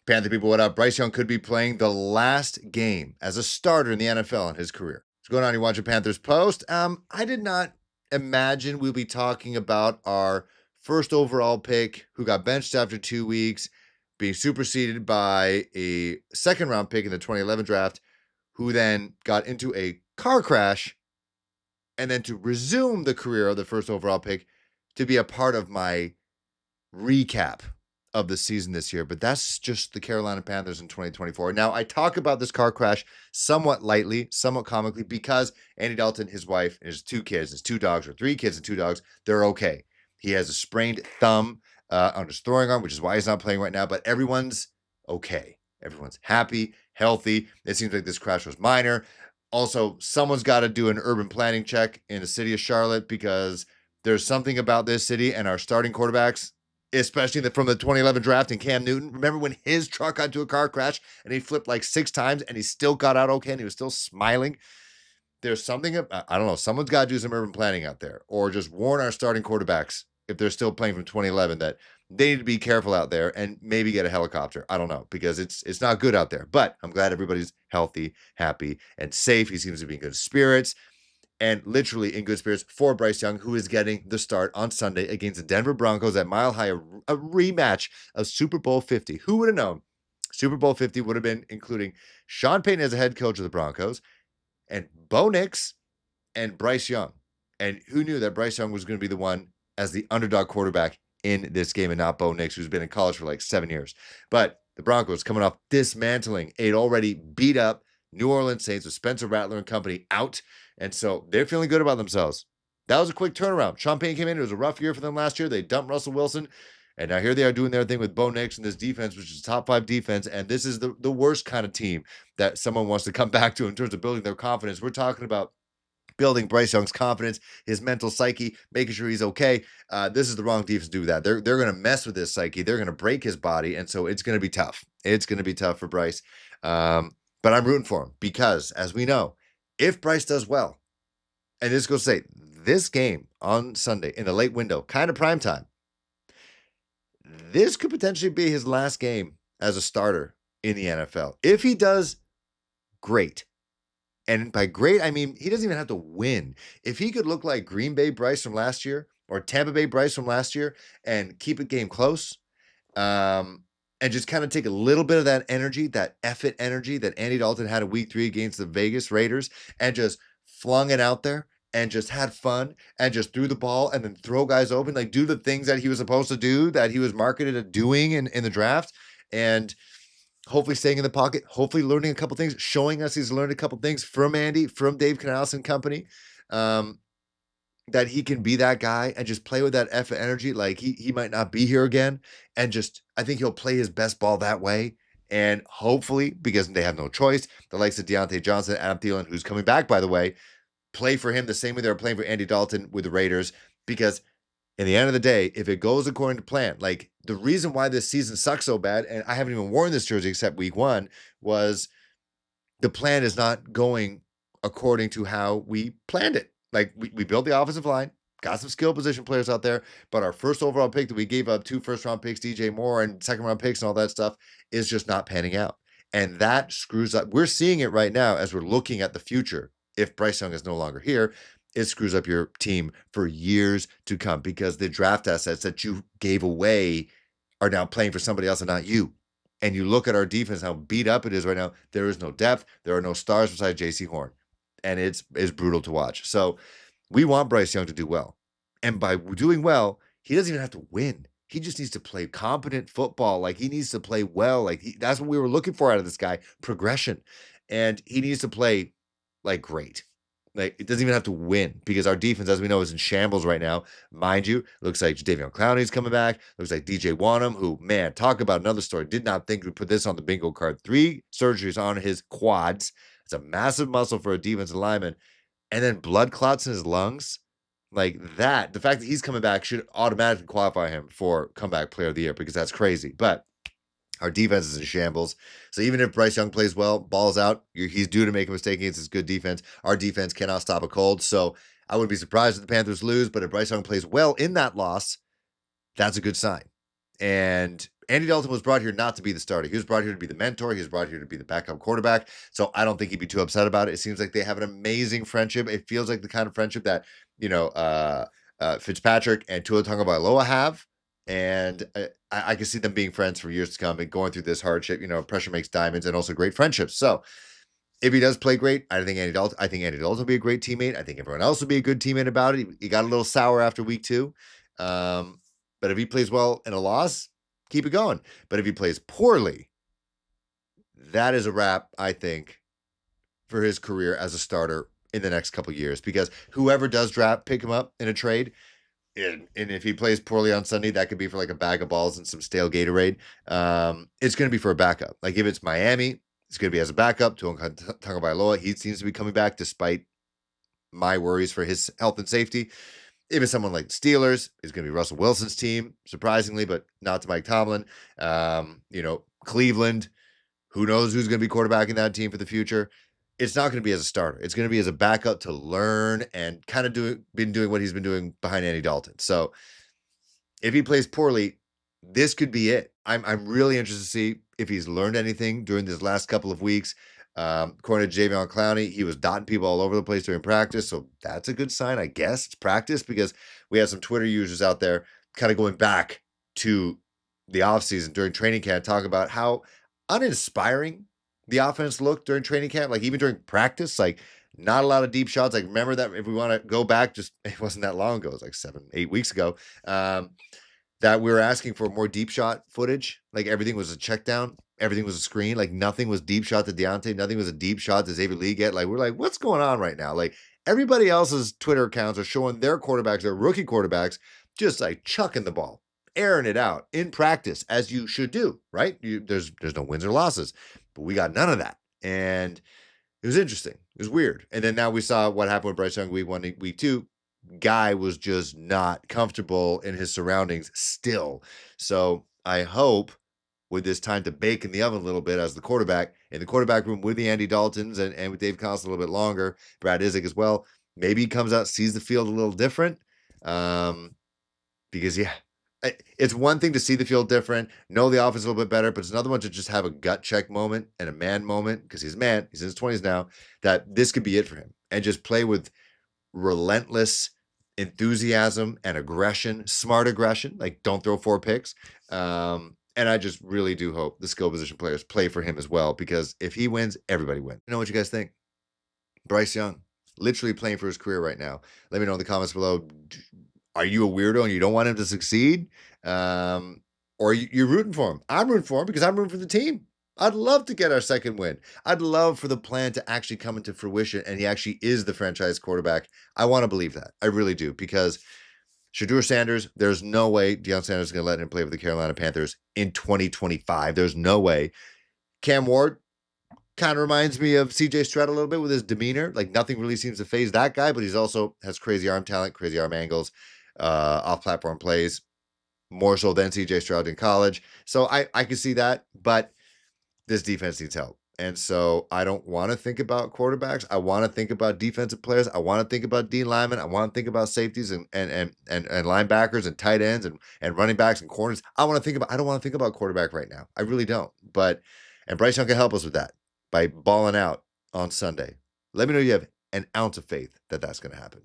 Panther people, what up? Bryce Young could be playing the last game as a starter in the NFL in his career. What's going on? You watching Panthers Post? I did not imagine we'll be talking about our first overall pick who got benched after 2 weeks, being superseded by a second round pick in the 2011 draft, who then got into a car crash, and then to resume the career of the first overall pick to be a part of my recap of the season this year. But that's just the Carolina Panthers in 2024. Now, I talk about this car crash somewhat lightly, somewhat comically, because Andy Dalton, his wife, and his 2 kids, his 2 dogs, or 3 kids and 2 dogs, they're okay. He has a sprained thumb on his throwing arm, which is why he's not playing right now, but everyone's okay. Everyone's happy, healthy. It seems like this crash was minor. Also, someone's got to do an urban planning check in the city of Charlotte, because there's something about this city and our starting quarterbacks, especially from the 2011 draft in Cam Newton. Remember when his truck got into a car crash and he flipped like 6 times and he still got out okay and he was still smiling? There's something, I don't know, someone's got to do some urban planning out there, or just warn our starting quarterbacks, if they're still playing from 2011, that they need to be careful out there and maybe get a helicopter. I don't know, because it's not good out there. But I'm glad everybody's healthy, happy, and safe. He seems to be in good spirits. And literally in good spirits for Bryce Young, who is getting the start on Sunday against the Denver Broncos at Mile High, a rematch of Super Bowl 50. Who would have known? Super Bowl 50 would have been including Sean Payton as a head coach of the Broncos, and Bo Nix and Bryce Young. And who knew that Bryce Young was going to be the one as the underdog quarterback in this game, and not Bo Nix, who's been in college for like 7 years. But the Broncos coming off dismantling a already beat up New Orleans Saints with Spencer Rattler and company out. And so they're feeling good about themselves. That was a quick turnaround. Sean Payton came in. It was a rough year for them last year. They dumped Russell Wilson. And now here they are doing their thing with Bo Nix and this defense, which is top 5 defense. And this is the worst kind of team that someone wants to come back to in terms of building their confidence. We're talking about building Bryce Young's confidence, his mental psyche, making sure he's okay. This is the wrong defense to do that. They're going to mess with his psyche. They're going to break his body. And so it's going to be tough. It's going to be tough for Bryce. But I'm rooting for him because, as we know, if Bryce does well, and this goes to say, this game on Sunday in the late window, kind of prime time, this could potentially be his last game as a starter in the NFL. If he does great, and by great, I mean he doesn't even have to win. If he could look like Green Bay Bryce from last year or Tampa Bay Bryce from last year and keep a game close, and just kind of take a little bit of that energy, that effort energy that Andy Dalton had in week 3 against the Vegas Raiders, and just flung it out there and just had fun and just threw the ball and then throw guys open, like do the things that he was supposed to do, that he was marketed at doing in the draft, and hopefully staying in the pocket, hopefully learning a couple things, showing us he's learned a couple things from Andy, from Dave Canales and company, that he can be that guy and just play with that effort energy. Like he might not be here again, and just, I think he'll play his best ball that way. And hopefully, because they have no choice, the likes of Deontay Johnson, Adam Thielen, who's coming back, by the way, play for him the same way they were playing for Andy Dalton with the Raiders. Because in the end of the day, if it goes according to plan, like the reason why this season sucks so bad, and I haven't even worn this jersey except week 1, was the plan is not going according to how we planned it. Like we built the offensive line, got some skill position players out there, but our first overall pick that we gave up 2 first-round picks, DJ Moore, and second-round picks and all that stuff, is just not panning out. And that screws up. We're seeing it right now as we're looking at the future. If Bryce Young is no longer here, it screws up your team for years to come, because the draft assets that you gave away are now playing for somebody else and not you. And you look at our defense, how beat up it is right now. There is no depth. There are no stars besides J.C. Horn. And it's brutal to watch. So we want Bryce Young to do well. And by doing well, he doesn't even have to win. He just needs to play competent football. Like, he needs to play well. Like, that's what we were looking for out of this guy, progression. And he needs to play like great. Like, it doesn't even have to win, because our defense, as we know, is in shambles right now. Mind you, looks like Jadeveon Clowney's coming back. Looks like DJ Wanham, who, man, talk about another story. Did not think we'd put this on the bingo card. 3 surgeries on his quads. It's a massive muscle for a defensive lineman. And then blood clots in his lungs. Like that, the fact that he's coming back should automatically qualify him for comeback player of the year, because that's crazy. But our defense is in shambles. So even if Bryce Young plays well, balls out, he's due to make a mistake against his good defense. Our defense cannot stop a cold. So I wouldn't be surprised if the Panthers lose, but if Bryce Young plays well in that loss, that's a good sign. And Andy Dalton was brought here not to be the starter. He was brought here to be the mentor. He was brought here to be the backup quarterback. So I don't think he'd be too upset about it. It seems like they have an amazing friendship. It feels like the kind of friendship that, Fitzpatrick and Tua Tagovailoa have. And I can see them being friends for years to come and going through this hardship. Pressure makes diamonds, and also great friendships. So if he does play great, I think Andy Dalton will be a great teammate. I think everyone else will be a good teammate about it. He got a little sour after week 2. But if he plays well in a loss, keep it going. But if he plays poorly, that is a wrap, I think, for his career as a starter in the next couple of years. Because whoever does pick him up in a trade, and if he plays poorly on Sunday, that could be for like a bag of balls and some stale Gatorade. It's going to be for a backup. Like if it's Miami, it's going to be as a backup to Tagovailoa. He seems to be coming back despite my worries for his health and safety. If it's someone like the Steelers, it's going to be Russell Wilson's team, surprisingly, but not to Mike Tomlin. Cleveland, who knows who's going to be quarterbacking that team for the future. It's not going to be as a starter. It's going to be as a backup to learn and kind of been doing what he's been doing behind Andy Dalton. So if he plays poorly, this could be it. I'm really interested to see if he's learned anything during this last couple of weeks. According to Javion Clowney, he was dotting people all over the place during practice. So that's a good sign, I guess. It's practice, because we have some Twitter users out there kind of going back to the offseason during training camp, talking about how uninspiring the offense looked during training camp, like even during practice, like not a lot of deep shots. Like, remember that if we want to go back, it wasn't that long ago. It was like 7-8 weeks ago. That we were asking for more deep shot footage. Like everything was a check down. Everything was a screen. Like nothing was deep shot to Deontay. Nothing was a deep shot to Xavier Lee get. Like, we're like, what's going on right now? Like everybody else's Twitter accounts are showing their quarterbacks, their rookie quarterbacks, just like chucking the ball, airing it out in practice, as you should do, right? There's no wins or losses, but we got none of that. And it was interesting. It was weird. And then now we saw what happened with Bryce Young week 1, week 2. Guy was just not comfortable in his surroundings still. So I hope with this time to bake in the oven a little bit as the quarterback in the quarterback room with the Andy Daltons and with Dave Constantine a little bit longer, Brad Isaac as well. Maybe he comes out, sees the field a little different. Because it's one thing to see the field different, know the offense a little bit better, but it's another one to just have a gut check moment and a man moment, because he's a man, he's in his 20s now, that this could be it for him, and just play with relentless enthusiasm and aggression, smart aggression, like don't throw 4 picks. And I just really do hope the skill position players play for him as well, because if he wins, everybody wins. You know what you guys think? Bryce Young, literally playing for his career right now. Let me know in the comments below. Are you a weirdo and you don't want him to succeed? Or you're rooting for him? I'm rooting for him because I'm rooting for the team. I'd love to get our second win. I'd love for the plan to actually come into fruition and he actually is the franchise quarterback. I want to believe that. I really do, because Shedeur Sanders, there's no way Deion Sanders is going to let him play with the Carolina Panthers in 2025. There's no way. Cam Ward kind of reminds me of CJ Stroud a little bit with his demeanor. Like nothing really seems to phase that guy, but he's also has crazy arm talent, crazy arm angles, off-platform plays, more so than CJ Stroud in college. So I can see that, but this defense needs help. And so I don't want to think about quarterbacks. I want to think about defensive players. I want to think about D linemen. I want to think about safeties and linebackers and tight ends and running backs and corners. I don't want to think about quarterback right now. I really don't. And Bryce Young can help us with that by balling out on Sunday. Let me know you have an ounce of faith that that's going to happen.